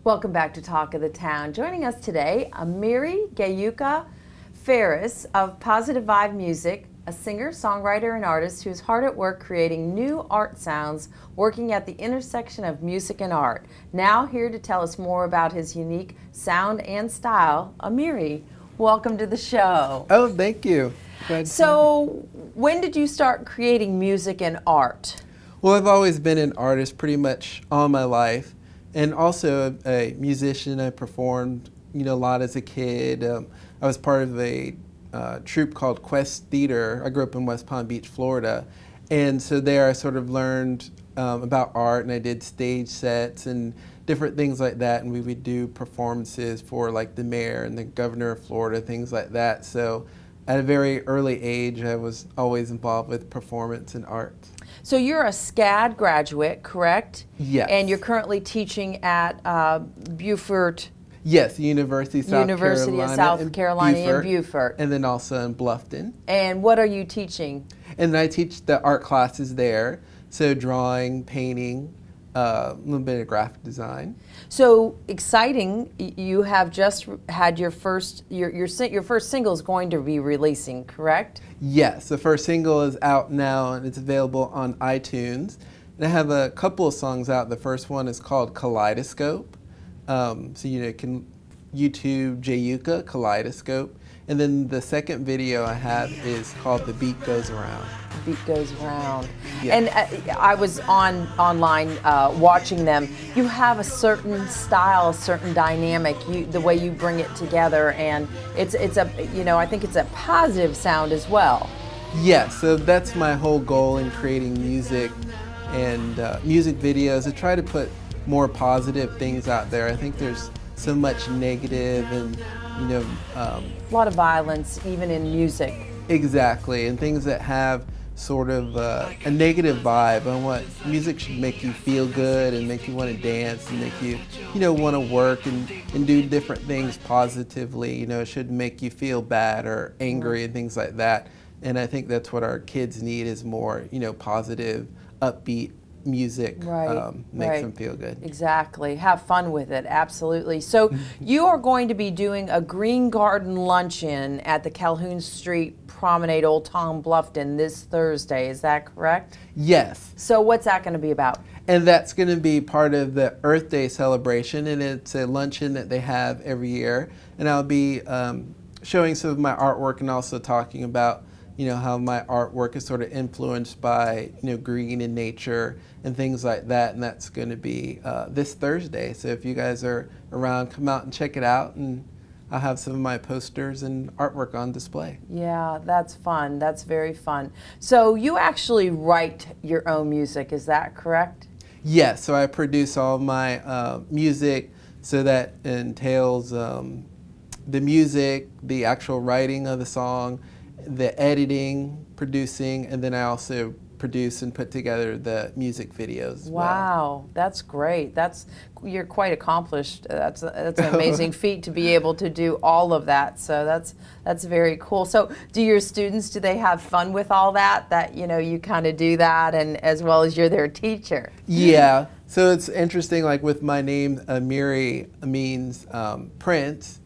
Welcome back to Talk of the Town. Joining us today, Amiri Geuka Farris of Positive Vibe Music, a singer, songwriter, and artist who is hard at work creating new art sounds, working at the intersection of music and art. Now here to tell us more about his unique sound and style, Amiri, welcome to the show. Oh, thank you. So, when did you start creating music and art? Well, I've always been an artist pretty much all my life, and also a musician. I performed, a lot as a kid. I was part of a troupe called Quest Theater. I grew up in West Palm Beach, Florida, and so there I sort of learned about art, and I did stage sets and different things like that, and we would do performances for like the mayor and the governor of Florida, things like that. So at a very early age, I was always involved with performance and art. So you're a SCAD graduate, correct? Yes. And you're currently teaching at Beaufort. Yes, University of South Carolina in Beaufort. And then also in Bluffton. And what are you teaching? And I teach the art classes there, so drawing, painting, a little bit of graphic design. So exciting! You have just had your first single is going to be releasing, correct? Yes, the first single is out now and it's available on iTunes. And I have a couple of songs out. The first one is called Kaleidoscope. So you can YouTube Geuka Kaleidoscope. And then the second video I have is called The Beat Goes Around. The Beat Goes Around. Yeah. And I was online watching them. You have a certain style, a certain dynamic, the way you bring it together, and it's a, I think it's a positive sound as well. Yes, so that's my whole goal in creating music and music videos, to try to put more positive things out there. I think there's so much negative and a lot of violence, even in music. Exactly, and things that have sort of a negative vibe. I want music should make you feel good and make you want to dance and make you, want to work and do different things positively. It shouldn't make you feel bad or angry and things like that. And I think that's what our kids need, is more, positive, upbeat music. Makes them feel good. Exactly. Have fun with it. Absolutely. So you are going to be doing a Green Garden luncheon at the Calhoun Street Promenade, Old Town Bluffton, this Thursday. Is that correct? Yes. So what's that going to be about? And that's going to be part of the Earth Day celebration, and it's a luncheon that they have every year. And I'll be showing some of my artwork and also talking about how my artwork is sort of influenced by, green and nature and things like that. And that's going to be this Thursday. So if you guys are around, come out and check it out. And I'll have some of my posters and artwork on display. Yeah, that's fun. That's very fun. So you actually write your own music, is that correct? Yes, so I produce all my music, so that entails the music, the actual writing of the song, the editing, producing, and then I also produce and put together the music videos as well. Wow, that's great. You're quite accomplished. That's an amazing feat to be able to do all of that. So that's very cool. So do your students, do they have fun with all that? That you kind of do that, and as well as you're their teacher. Yeah. So it's interesting. Like with my name, Amiri means Prince.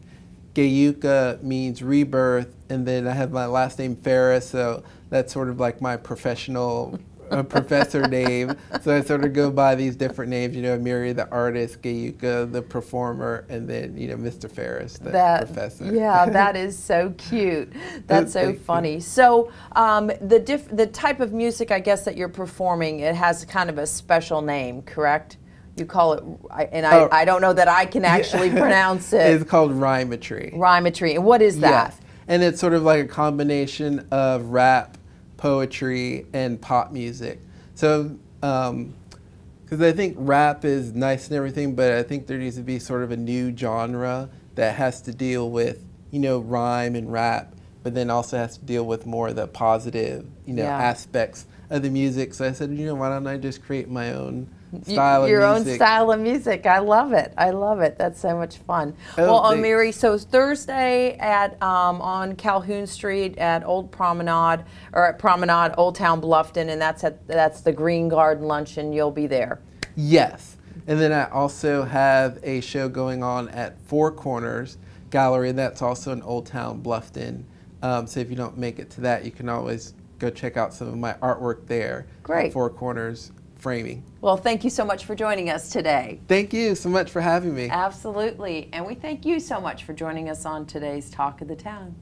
Geuka means rebirth, and then I have my last name Farris, so that's sort of like my professional professor name. So I sort of go by these different names, Amiri the artist, Geuka the performer, and then Mr. Farris the professor. Yeah, that is so cute. That's so funny. So the type of music, I guess, that you're performing, it has kind of a special name, correct? You call it, I don't know that I can actually pronounce it. It's called rhymetry. Rhymetry. And what is that? Yes. And it's sort of like a combination of rap, poetry, and pop music. So, because I think rap is nice and everything, but I think there needs to be sort of a new genre that has to deal with, rhyme and rap, but then also has to deal with more of the positive, aspects of the music. So I said, why don't I just create my own style of music. Your own style of music. I love it. I love it. That's so much fun. Well, Amiri, so Thursday at on Calhoun Street at Old Promenade, or at Promenade, Old Town Bluffton, and that's the Green Garden luncheon. You'll be there. Yes. And then I also have a show going on at Four Corners Gallery. That's also in Old Town Bluffton. So if you don't make it to that, you can always go check out some of my artwork there. Great. At Four Corners Framing. Well, thank you so much for joining us today. Thank you so much for having me. Absolutely. And we thank you so much for joining us on today's Talk of the Town.